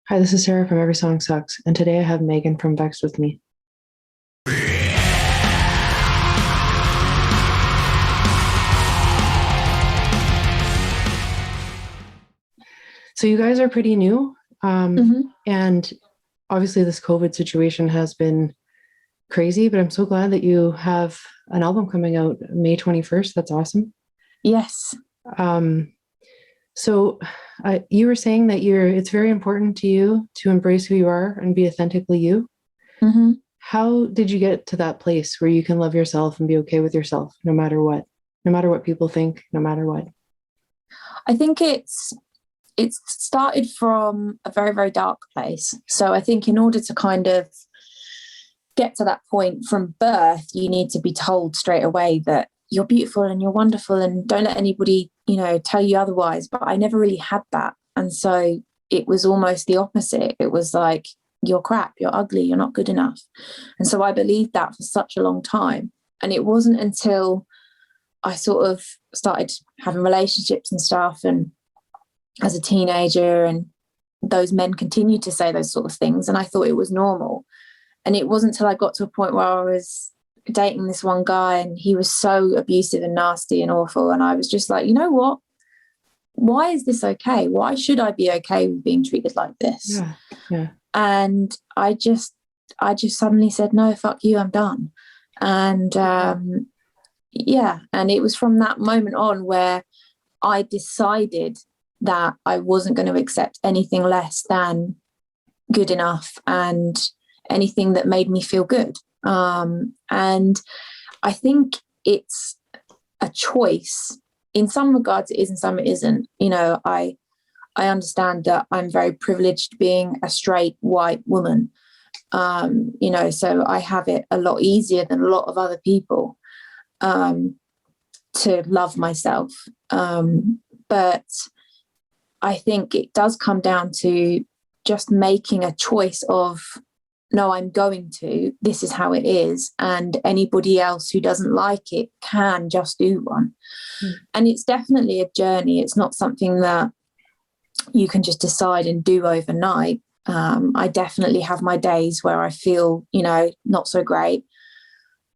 Hi, this is Sarah from Every Song Sucks, and today I have Megan from Vexed with me. So you guys are pretty new, and obviously this COVID situation has been crazy, but I'm so glad that you have an album coming out May 21st. That's awesome. Yes. Um, so you were saying that it's very important to you to embrace who you are and be authentically you. hmm How did you get to that place where you can love yourself and be okay with yourself no matter what people think, no matter what? I think it's started from a very, very dark place. So I think in order to kind of get to that point from birth, you need to be told straight away that you're beautiful and you're wonderful and don't let anybody, tell you otherwise. But I never really had that. And so it was almost the opposite. It was like, you're crap, you're ugly, you're not good enough. And so I believed that for such a long time. And it wasn't until I sort of started having relationships and stuff and as a teenager, and those men continued to say those sort of things, and I thought it was normal. And it wasn't until I got to a point where I was dating this one guy and he was so abusive and nasty and awful, and I was just like, you know what, why is this okay? Why should I be okay with being treated like this? Yeah. And I just suddenly said, no, fuck you, I'm done. And and it was from that moment on where I decided that I wasn't going to accept anything less than good enough and anything that made me feel good. And I think it's a choice. In some regards it is, in some it isn't. I understand that I'm very privileged being a straight white woman. So I have it a lot easier than a lot of other people to love myself. But I think it does come down to just making a choice of, no, I'm going to, this is how it is. And anybody else who doesn't like it can just do one. And it's definitely a journey. It's not something that you can just decide and do overnight. I definitely have my days where I feel, not so great.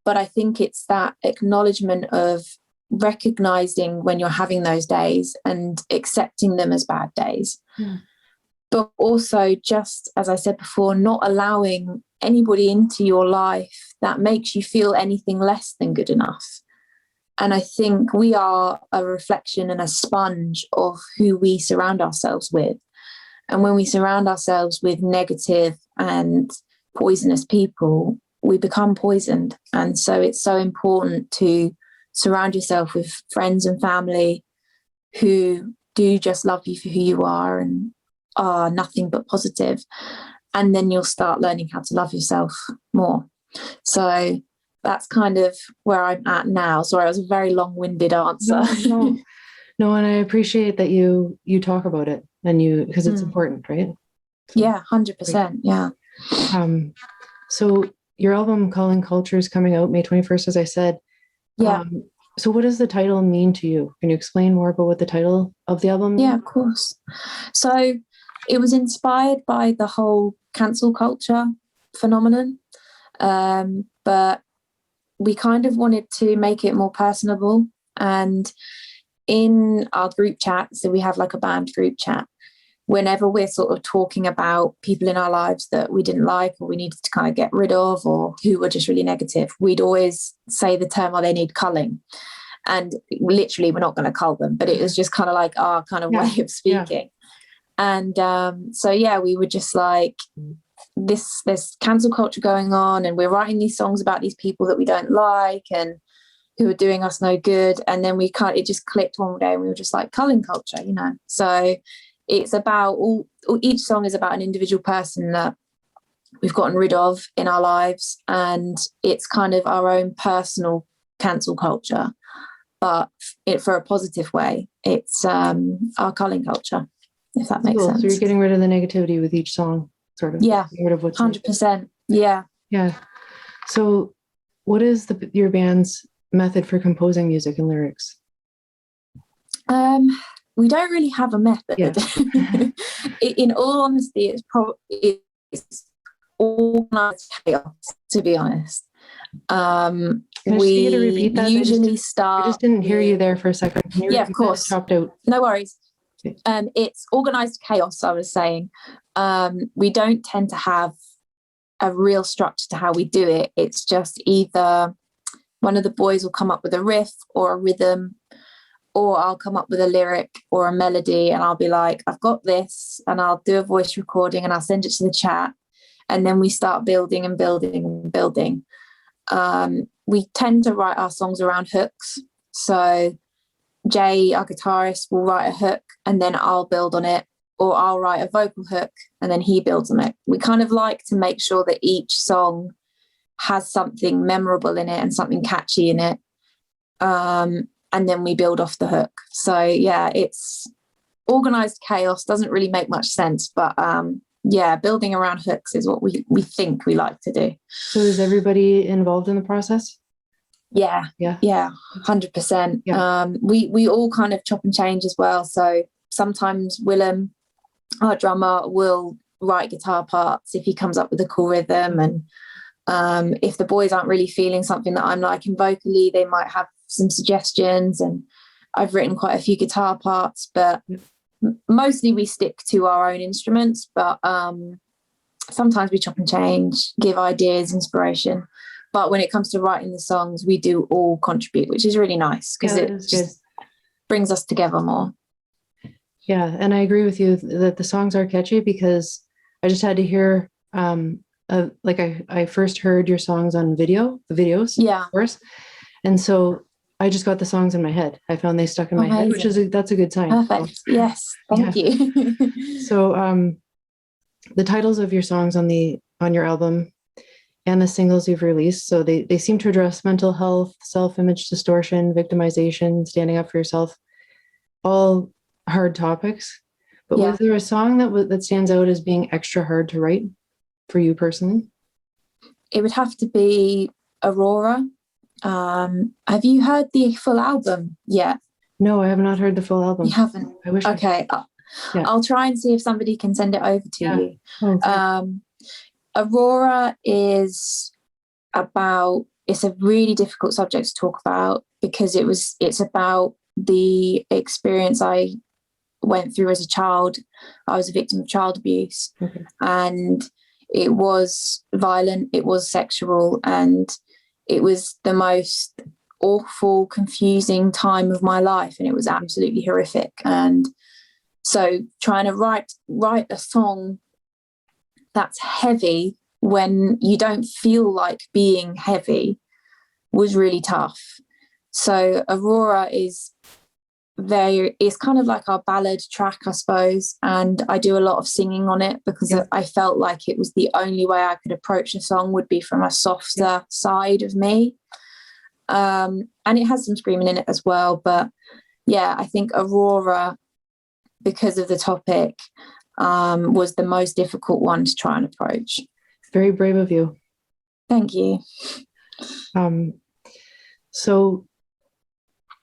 But I think it's that acknowledgement of recognizing when you're having those days and accepting them as bad days. But also, just as I said before, not allowing anybody into your life that makes you feel anything less than good enough. And I think we are a reflection and a sponge of who we surround ourselves with. And when we surround ourselves with negative and poisonous people, we become poisoned. And so it's so important to surround yourself with friends and family who do just love you for who you are and are nothing but positive. And then you'll start learning how to love yourself more. So that's kind of where I'm at now. Sorry, it was a very long-winded answer. No, and I appreciate that you talk about it and because it's important, right? So, yeah, 100%. Yeah. So your album Calling Culture is coming out May 21st, as I said. Yeah. So what does the title mean to you? Can you explain more about what the title of the album means? Yeah, of course. So it was inspired by the whole cancel culture phenomenon. But we kind of wanted to make it more personable. And in our group chat, so we have like a band group chat, whenever we're sort of talking about people in our lives that we didn't like or we needed to kind of get rid of or who were just really negative, we'd always say the term, oh, they need culling. And literally, we're not going to cull them, but it was just kind of like our kind of way of speaking. And we were just like, there's cancel culture going on, and we're writing these songs about these people that we don't like and who are doing us no good. And then it just clicked one day and we were just like, culling culture, So it's about each song is about an individual person that we've gotten rid of in our lives, and it's kind of our own personal cancel culture, but for a positive way. It's our culling culture, if that makes sense. So you're getting rid of the negativity with each song, sort of. Yeah, getting rid of what's 100%. Yeah. So what is your band's method for composing music and lyrics? we don't really have a method. Yeah. In all honesty, it's organized chaos, to be honest. Can I just get you to repeat that? Usually I just didn't hear you there for a second. Can you yeah, repeat of course. that? Chopped out. No worries. Okay. It's organized chaos, I was saying. We don't tend to have a real structure to how we do it. It's just either one of the boys will come up with a riff or a rhythm, or I'll come up with a lyric or a melody, and I'll be like, I've got this, and I'll do a voice recording and I'll send it to the chat, and then we start building and building and building. We tend to write our songs around hooks. So Jay, our guitarist, will write a hook and then I'll build on it, or I'll write a vocal hook and then he builds on it. We kind of like to make sure that each song has something memorable in it and something catchy in it. And then we build off the hook. So yeah, it's organized chaos. Doesn't really make much sense, but yeah, building around hooks is what we think we like to do. So is everybody involved in the process? Yeah, 100%. Yeah. We all kind of chop and change as well. So sometimes Willem, our drummer, will write guitar parts if he comes up with a cool rhythm, and if the boys aren't really feeling something that I'm liking vocally, they might have some suggestions. And I've written quite a few guitar parts, but mostly we stick to our own instruments. But sometimes we chop and change, give ideas, inspiration. But when it comes to writing the songs, we do all contribute, which is really nice because it just brings us together more. Yeah, and I agree with you that the songs are catchy, because I just had to hear, I first heard your songs on the videos, yeah, of course, and so I just got the songs in my head. I found they stuck in my head, which is that's a good sign. Perfect. So, yes, thank you. So, the titles of your songs on your album and the singles you've released, so they seem to address mental health, self-image distortion, victimization, standing up for yourself, all hard topics. But was there a song that stands out as being extra hard to write for you personally? It would have to be Aurora. Have you heard the full album yet? No, I have not heard the full album. You haven't? I wish. Okay. I'll try and see if somebody can send it over to you. Oh, Aurora is it's a really difficult subject to talk about, because it's about the experience I went through as a child. I was a victim of child abuse, and it was violent, it was sexual, and it was the most awful, confusing time of my life, and it was absolutely horrific. And so trying to write a song that's heavy when you don't feel like being heavy was really tough. So Aurora is kind of like our ballad track, I suppose, and I do a lot of singing on it because I felt like it was the only way I could approach a song would be from a softer side of me. And it has some screaming in it as well, but yeah, I think Aurora, because of the topic, was the most difficult one to try and approach. Very brave of you. Thank you. So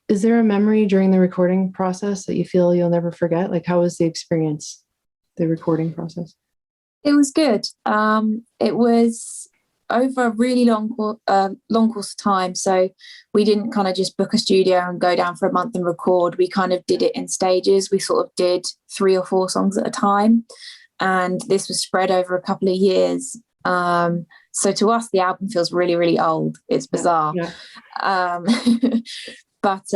is there a memory during the recording process that you feel you'll never forget? Like, how was the experience, the recording process? It was good. It was over a really long course of time. So we didn't kind of just book a studio and go down for a month and record. We kind of did it in stages. We sort of did 3 or 4 songs at a time. And this was spread over a couple of years. So to us, the album feels really, really old. It's bizarre. Yeah. But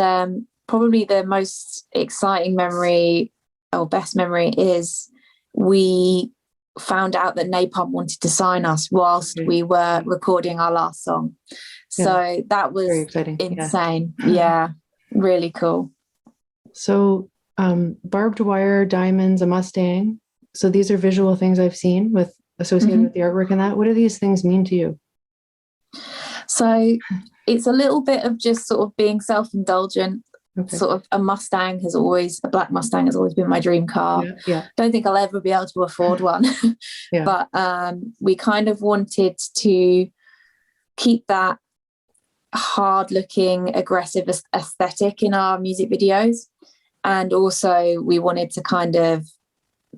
probably the most exciting memory or best memory is we found out that Napalm wanted to sign us whilst we were recording our last song. So that was very exciting. Insane. Yeah, really cool. So barbed wire, diamonds, a Mustang. So these are visual things I've seen associated with the artwork and that. What do these things mean to you? So it's a little bit of just sort of being self-indulgent. Sort of a black Mustang has always been my dream car. Don't think I'll ever be able to afford one. But we kind of wanted to keep that hard looking, aggressive aesthetic in our music videos. And also we wanted to kind of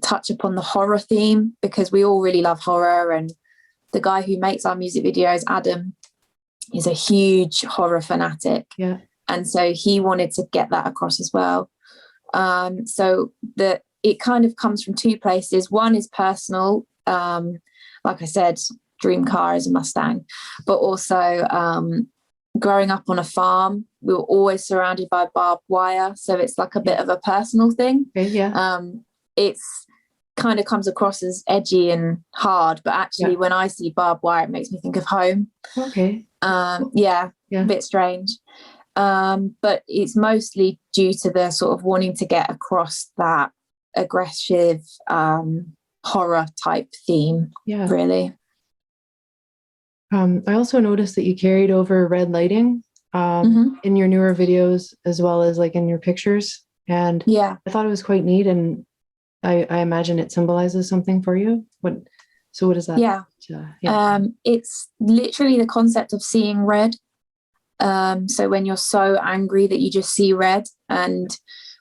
touch upon the horror theme, because we all really love horror, and the guy who makes our music videos, Adam, is a huge horror fanatic. Yeah. And so he wanted to get that across as well. So that it kind of comes from two places. One is personal, like I said, dream car is a Mustang, but also growing up on a farm, we were always surrounded by barbed wire, so it's like a bit of a personal thing. Okay, yeah. It's kind of comes across as edgy and hard, but actually when I see barbed wire, it makes me think of home. Okay. Yeah, a bit strange. But it's mostly due to the sort of wanting to get across that aggressive horror type theme, really. I also noticed that you carried over red lighting in your newer videos, as well as like in your pictures. And I thought it was quite neat, and I imagine it symbolizes something for you. What is that? It's literally the concept of seeing red. So when you're so angry that you just see red, and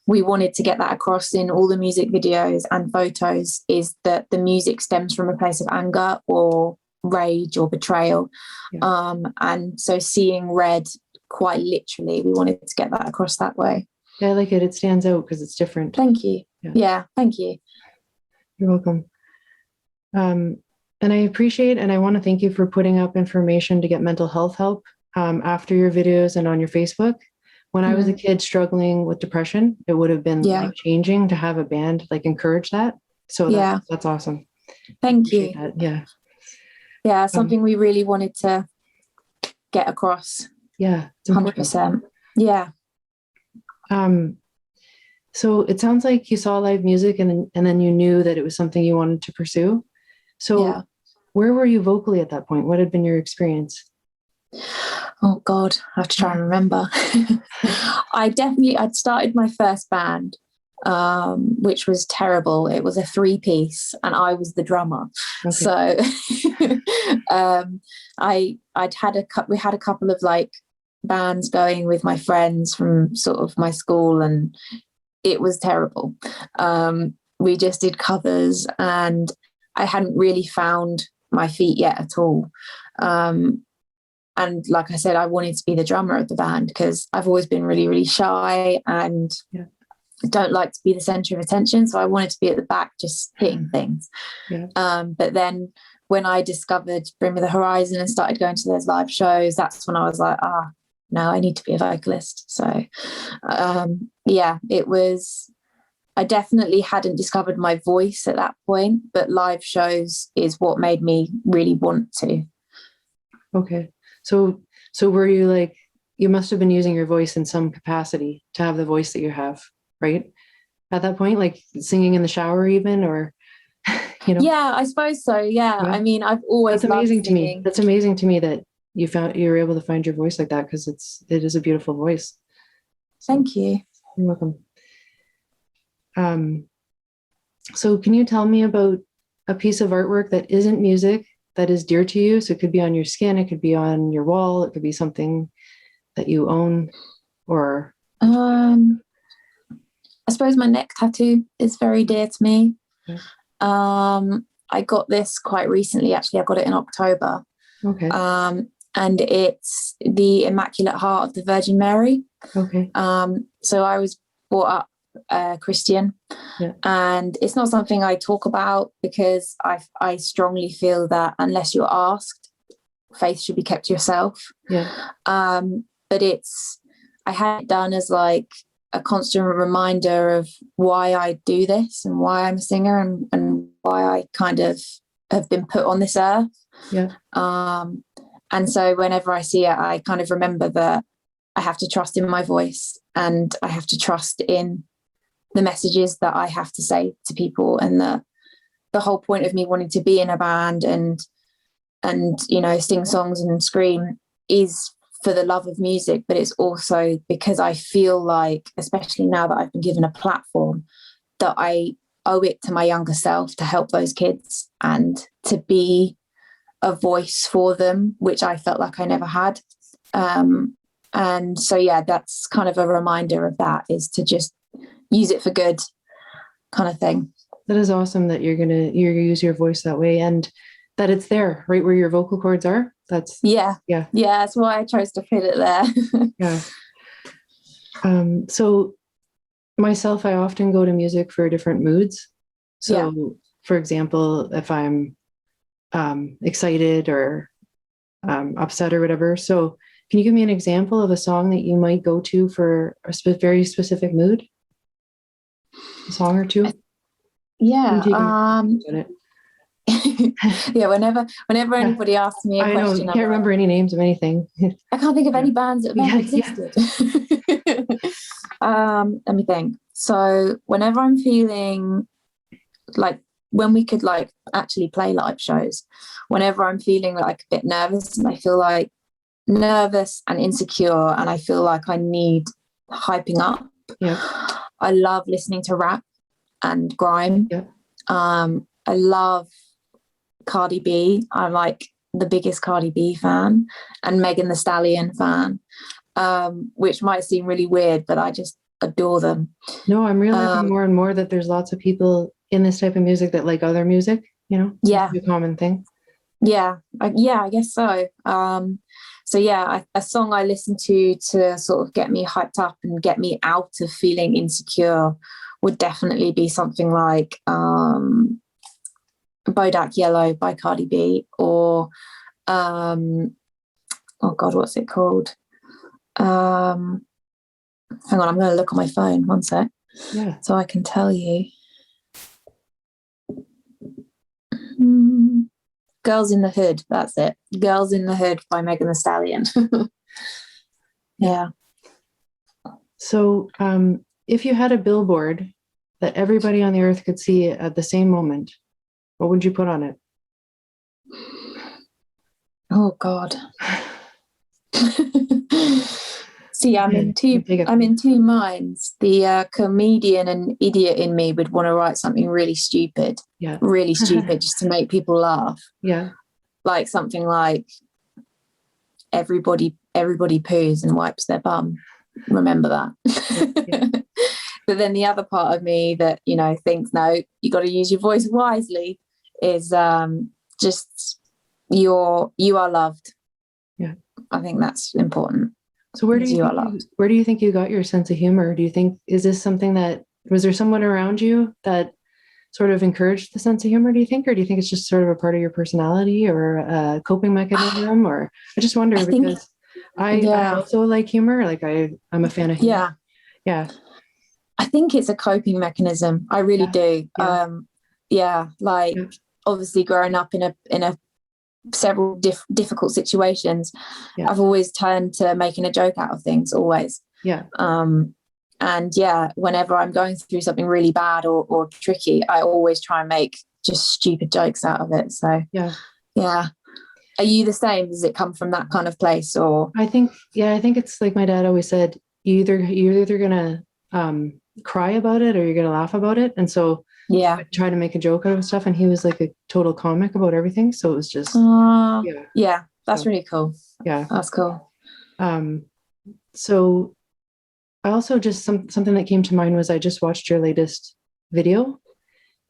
we wanted to get that across in all the music videos and photos, is that the music stems from a place of anger or rage or betrayal. And so seeing red, quite literally, we wanted to get that across that way. Yeah, I like it. It stands out because it's different. Thank you. Yeah, thank you. You're welcome. And I appreciate, and I want to thank you for putting up information to get mental health help after your videos and on your Facebook. When I was a kid struggling with depression, it would have been life-changing to have a band like encourage that. So that's awesome. Thank you. That. Yeah, something we really wanted to get across. Yeah, 100%. Yeah. So it sounds like you saw live music and then you knew that it was something you wanted to pursue. So where were you vocally at that point? What had been your experience? Oh God, I have to try and remember. I'd started my first band, which was terrible. It was a 3-piece and I was the drummer. Okay. So we had a couple of like bands going with my friends from sort of my school, and it was terrible. We just did covers, and I hadn't really found my feet yet at all. And like I said, I wanted to be the drummer of the band because I've always been really, really shy and don't like to be the center of attention. So I wanted to be at the back just hitting things. But then when I discovered Bring Me the Horizon and started going to those live shows, that's when I was like, no, I need to be a vocalist. So it was, I definitely hadn't discovered my voice at that point, but live shows is what made me really want to. Okay. So were you like, you must have been using your voice in some capacity to have the voice that you have, right? At that point, like singing in the shower even, or, Yeah, I suppose so. Yeah. I mean, I've always That's amazing loved singing. to me. That's amazing to me that you were able to find your voice like that, because it is a beautiful voice. So, thank you. You're welcome. So can you tell me about a piece of artwork that isn't music that is dear to you? So it could be on your skin, it could be on your wall, it could be something that you own, or I suppose my neck tattoo is very dear to me. Okay. I got this quite recently, actually. I got it in October. Okay. And it's the Immaculate Heart of the Virgin Mary. Okay. So I was brought up Christian, and it's not something I talk about because I strongly feel that unless you're asked, faith should be kept to yourself. But I had it done as like a constant reminder of why I do this and why I'm a singer and why I kind of have been put on this earth. And so whenever I see it, I kind of remember that I have to trust in my voice, and I have to trust in the messages that I have to say to people, and the whole point of me wanting to be in a band and sing songs and scream is for the love of music, but it's also because I feel like, especially now that I've been given a platform, that I owe it to my younger self to help those kids and to be a voice for them, which I felt like I never had. And so that's kind of a reminder of that, is to just use it for good kind of thing. That is awesome that you're gonna use your voice that way, and that it's there right where your vocal cords are. That's yeah. That's why I chose to put it there. Yeah. So myself, I often go to music for different moods. So for example, if I'm excited or upset or whatever. So can you give me an example of a song that you might go to for a very specific mood? A song or two? Yeah. Yeah, whenever anybody asks me a question, I can't remember any names of anything. I can't think of any bands that have ever existed. Let me think. So whenever I'm feeling like, when we could like actually play live shows, whenever I'm feeling like a bit nervous, and I feel like nervous and insecure, and I feel like I need hyping up, I love listening to rap and grime. I love Cardi B. I'm like the biggest Cardi B fan, and Megan Thee Stallion fan, which might seem really weird, but I just adore them. No, I'm realizing more and more that there's lots of people in this type of music that like other music, it's a common thing. I guess so. A song I listen to sort of get me hyped up and get me out of feeling insecure would definitely be something like Bodak Yellow by Cardi B, or oh God, what's it called? Hang on, I'm going to look on my phone. One sec. Yeah. So I can tell you. Girls in the Hood. That's it. Girls in the Hood by Megan Thee Stallion. Yeah. So if you had a billboard that everybody on the earth could see at the same moment, what would you put on it? Oh God. See, I'm in two minds. The comedian and idiot in me would want to write something really stupid, really stupid, just to make people laugh. Yeah, like something like everybody poos and wipes their bum. Remember that. Yeah. But then the other part of me that thinks, no, you got to use your voice wisely, is just you are loved. Yeah, I think that's important. So where do you think you got your sense of humor? Do you think, is this something that, was there someone around you that sort of encouraged the sense of humor, do you think? Or do you think it's just sort of a part of your personality or a coping mechanism? Or I just wonder, because I also like humor. Like I'm a fan of humor. Yeah. I think it's a coping mechanism. I really do. Obviously growing up in a several difficult situations, I've always turned to making a joke out of things, always. Whenever I'm going through something really bad or tricky, I always try and make just stupid jokes out of it. So are you the same? Does it come from that kind of place? Or I think it's like my dad always said, you're either gonna cry about it or you're gonna laugh about it. And so I try to make a joke out of stuff, and he was like a total comic about everything. So it was just that's really cool. Yeah, that's cool. So I also just something that came to mind was I just watched your latest video,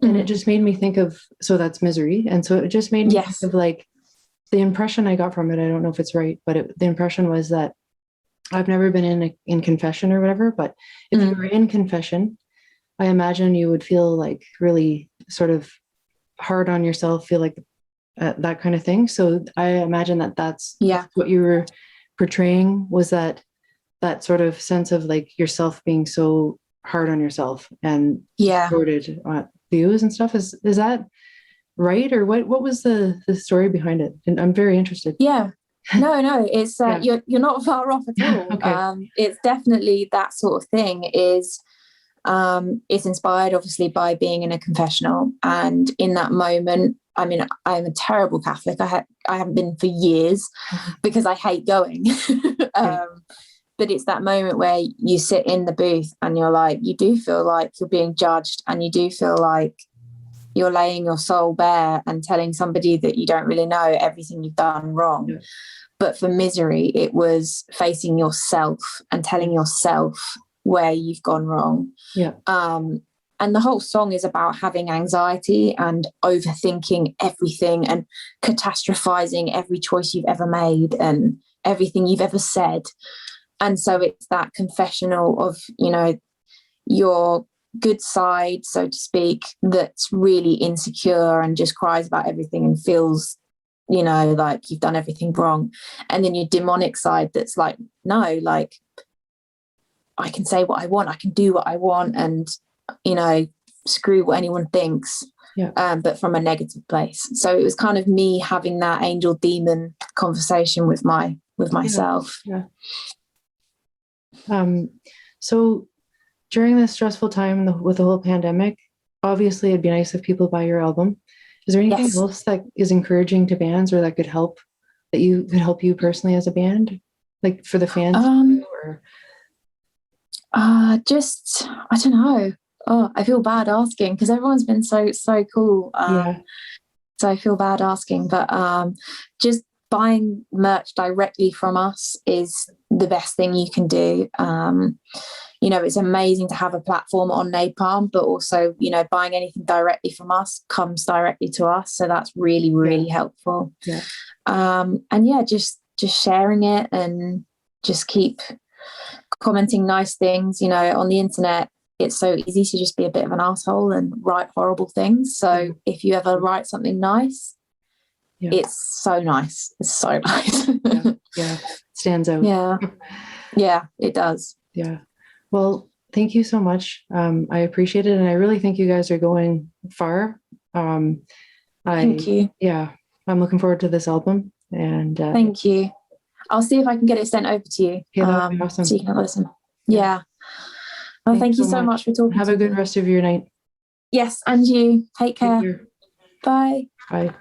and it just made me think of, so that's Misery, and so it just made me think of like the impression I got from it. I don't know if it's right, but the impression was that I've never been in confession or whatever, but if you were in confession, I imagine you would feel like really sort of hard on yourself, feel like that kind of thing. So I imagine that's what you were portraying, was that sort of sense of like yourself being so hard on yourself and distorted views and stuff. Is that right? Or what was the story behind it? And I'm very interested. No, it's you're not far off at all. Okay. It's definitely that sort of thing. It's inspired obviously by being in a confessional, and in that moment, I mean, I'm a terrible Catholic. I haven't been for years because I hate going. But it's that moment where you sit in the booth and you're like, you do feel like you're being judged, and you do feel like you're laying your soul bare and telling somebody that you don't really know everything you've done wrong. But for Misery, it was facing yourself and telling yourself where you've gone wrong. Yeah. And the whole song is about having anxiety and overthinking everything and catastrophizing every choice you've ever made and everything you've ever said. And so it's that confessional of, you know, your good side, so to speak, that's really insecure and just cries about everything and feels, you know, like you've done everything wrong. And then your demonic side that's like, no, like I can say what I want, I can do what I want, and, you know, screw what anyone thinks. Yeah. But from a negative place. So it was kind of me having that angel demon conversation with myself. Yeah. So during this stressful time with the whole pandemic, obviously it'd be nice if people buy your album. Is there anything else that is encouraging to bands or that could help you personally as a band, like for the fans? Just, I don't know. Oh, I feel bad asking because everyone's been so cool. So I feel bad asking, but just buying merch directly from us is the best thing you can do. You know, it's amazing to have a platform on Napalm, but also, you know, buying anything directly from us comes directly to us. So that's really, really helpful. Yeah. And yeah, just sharing it and just keep commenting nice things. You know, on the internet, it's so easy to just be a bit of an asshole and write horrible things. So if you ever write something nice, it's so nice. It's so nice. Yeah. Stands out. Yeah, it does. Yeah. Well, thank you so much. I appreciate it. And I really think you guys are going far. Thank you. Yeah. I'm looking forward to this album. And thank you. I'll see if I can get it sent over to you. Yeah, that would be awesome. So you can listen. Yeah. Well, thank you so much for talking. Have a good rest of your night. Yes, and you. Take care. Bye. Bye.